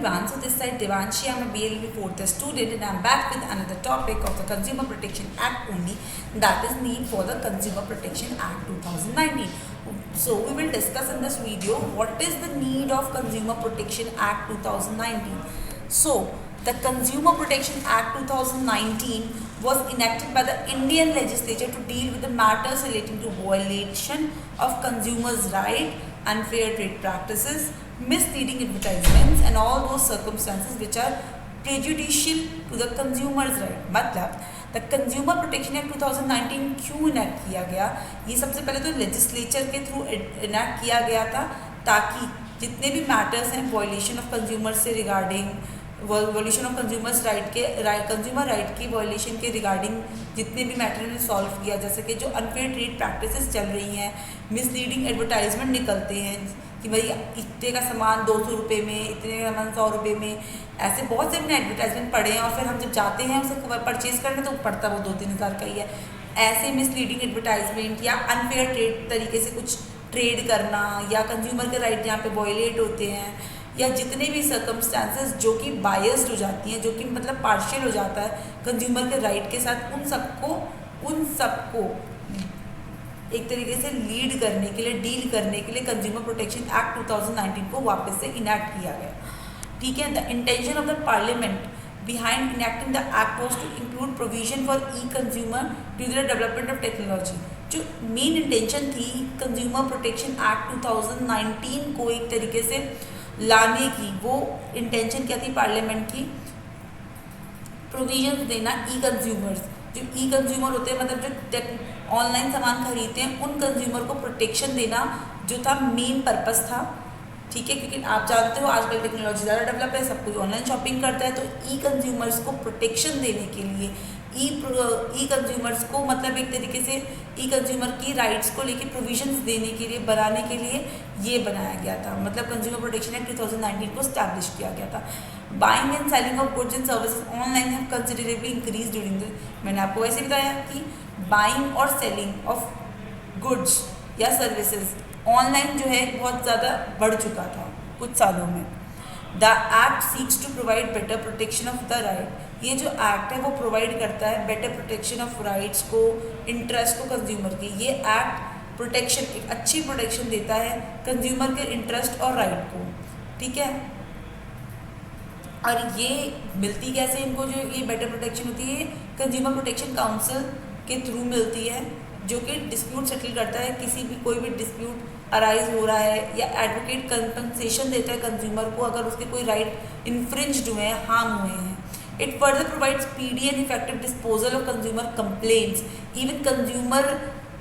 So this side Devanshi, I'm a BLB fourth student and I'm back with another topic of the Consumer Protection Act only, that is need for the Consumer Protection Act 2019. So we will discuss in this video what is the need of Consumer Protection Act 2019. So the Consumer Protection Act 2019 was enacted by the Indian legislature to deal with the matters relating to violation of consumers' right, unfair trade practices, misleading advertisements and all those circumstances which are prejudicial to the consumer's right. मतलब the consumer protection act 2019 क्यों enact किया गया? ये सबसे पहले तो legislature के through enact किया गया था ताकि जितने भी मैटर्स हैं वायलेशन ऑफ कंज्यूमर्स से regarding, violation of consumers right के कंज्यूमर राइट की वॉल्यूशन के रिगार्डिंग जितने भी मैटर ने सॉल्व किया, जैसे कि जो अनफेयर ट्रेड प्रैक्टिसेस चल रही हैं, मिसलीडिंग एडवर्टाइजमेंट निकलते हैं कि भाई इतने का सामान 200 रुपये में, इतने का सामान 100 रुपये में, ऐसे बहुत से हमने एडवर्टाइजमेंट पढ़े हैं और फिर हम जब जाते हैं उसे परचेज़ करने तो पड़ता वो 2-3 हज़ार का ही है। ऐसे मिसलीडिंग एडवर्टाइजमेंट या अनफेयर ट्रेड तरीके से कुछ ट्रेड करना या कंज्यूमर के राइट जहाँ पे वायलेट होते हैं या जितने भी सर्कमस्टांसेस जो कि बायस्ड हो जाती हैं, जो कि मतलब पार्शियल हो जाता है कंज्यूमर के राइट के साथ, उन सबको एक तरीके से लीड करने के लिए, डील करने के लिए कंज्यूमर प्रोटेक्शन एक्ट 2019 को वापस से इनैक्ट किया गया। ठीक है, the intention of the parliament behind enacting the act was to include provision for e consumer due to the development of technology. जो मेन इंटेंशन थी कंज्यूमर प्रोटेक्शन एक्ट 2019 को एक तरीके से लाने की, वो इंटेंशन क्या थी पार्लियामेंट की? प्रोविजन देना ई कंज्यूमर्स, जो ई कंज्यूमर होते हैं मतलब जो ऑनलाइन सामान खरीदते हैं उन कंज्यूमर को प्रोटेक्शन देना जो था मेन पर्पस था। ठीक है, क्योंकि आप जानते हो आजकल टेक्नोलॉजी ज़्यादा डेवलप है, सब कोई ऑनलाइन शॉपिंग करता है, तो ई कंज्यूमर्स को प्रोटेक्शन देने के लिए, ई कंज्यूमर्स को मतलब एक तरीके से ई कंज्यूमर की राइट्स को लेके प्रोविजंस देने के लिए, बनाने के लिए ये बनाया गया था। मतलब कंज्यूमर प्रोटेक्शन एक्ट 2019 को स्टैब्लिश किया गया था। Buying and selling of goods and services online have considerably increase during the, मैंने आपको वैसे बताया कि बाइंग और सेलिंग ऑफ गुड्स या सर्विसेज ऑनलाइन जो है बहुत ज़्यादा बढ़ चुका था कुछ सालों में। The act seeks to provide better protection of the right. ये जो एक्ट है वो प्रोवाइड करता है बेटर प्रोटेक्शन ऑफ राइट्स को, इंटरेस्ट को कंज्यूमर की। ये एक्ट प्रोटेक्शन, एक अच्छी प्रोटेक्शन देता है कंज्यूमर के इंटरेस्ट और राइट को। ठीक है, और ये मिलती कैसे इनको, जो ये बेटर प्रोटेक्शन होती है कंज्यूमर प्रोटेक्शन काउंसिल के थ्रू मिलती है, जो कि डिस्प्यूट सेटल करता है। किसी भी कोई भी डिस्प्यूट अराइज हो रहा है या एडवोकेट कंपनसेशन देता है कंज्यूमर को अगर उसके कोई राइट इन्फ्रिंज्ड हुए हैं, हार्म हुए हैं। It further provides speedy and effective disposal of consumer complaints. Even consumer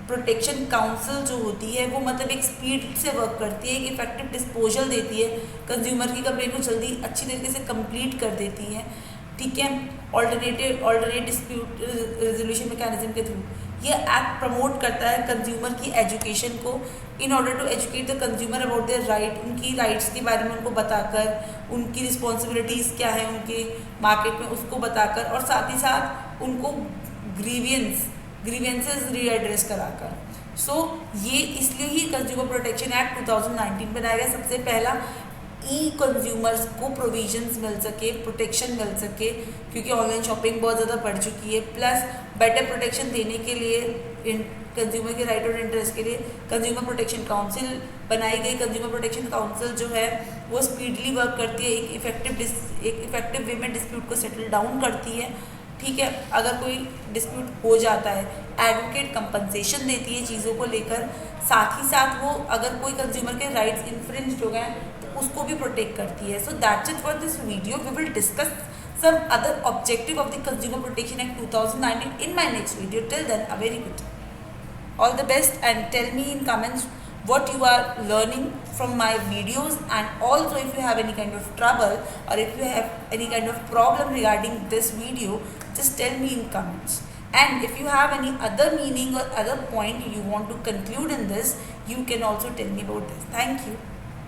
protection council जो होती है वो मतलब एक स्पीड से वर्क करती है, एक इफेक्टिव डिस्पोजल देती है, कंज्यूमर की कंप्लेंट को जल्दी अच्छी तरीके से कंप्लीट कर देती है। ठीक है, ऑल्टरनेट डिस्प्यूट रेजोल्यूशन मैकेनिज्म के थ्रू ये एक्ट प्रमोट करता है कंज्यूमर की एजुकेशन को, in order to educate the consumer about their right, उनकी राइट्स के बारे में उनको बताकर, उनकी रिस्पॉन्सिबिलिटीज़ क्या है उनके मार्केट में उसको बताकर, और साथ ही साथ उनको ग्रीवेंसेस रीएड्रेस कराकर। सो ये इसलिए ही कंज्यूमर प्रोटेक्शन एक्ट 2019 बनाया गया। सबसे पहला ई कंज्यूमर्स को प्रोविजंस मिल सके, प्रोटेक्शन मिल सके, क्योंकि ऑनलाइन शॉपिंग बहुत ज़्यादा बढ़ चुकी है। प्लस बेटर प्रोटेक्शन देने के लिए कंज्यूमर के राइट और इंटरेस्ट के लिए कंज्यूमर प्रोटेक्शन काउंसिल बनाई गई। कंज्यूमर प्रोटेक्शन काउंसिल जो है वो स्पीडली वर्क करती है, एक इफेक्टिव वे में डिस्प्यूट को सेटल डाउन करती है। ठीक है, अगर कोई डिस्प्यूट हो जाता है एडवोकेट कंपनसेशन देती है चीज़ों को लेकर, साथ ही साथ वो अगर कोई कंज्यूमर के राइट्स इन्फ्रिंज्ड हो गए तो उसको भी प्रोटेक्ट करती है। So that's it for this video. We will discuss some other objective of the Consumer Protection Act 2019 in my next video. Till then, a very good all the best, and tell me in comments what you are learning from my videos, and also if you have any kind of trouble or if you have any kind of problem regarding this video, just tell me in comments. And if you have any other meaning or other point you want to conclude in this, you can also tell me about this. Thank you.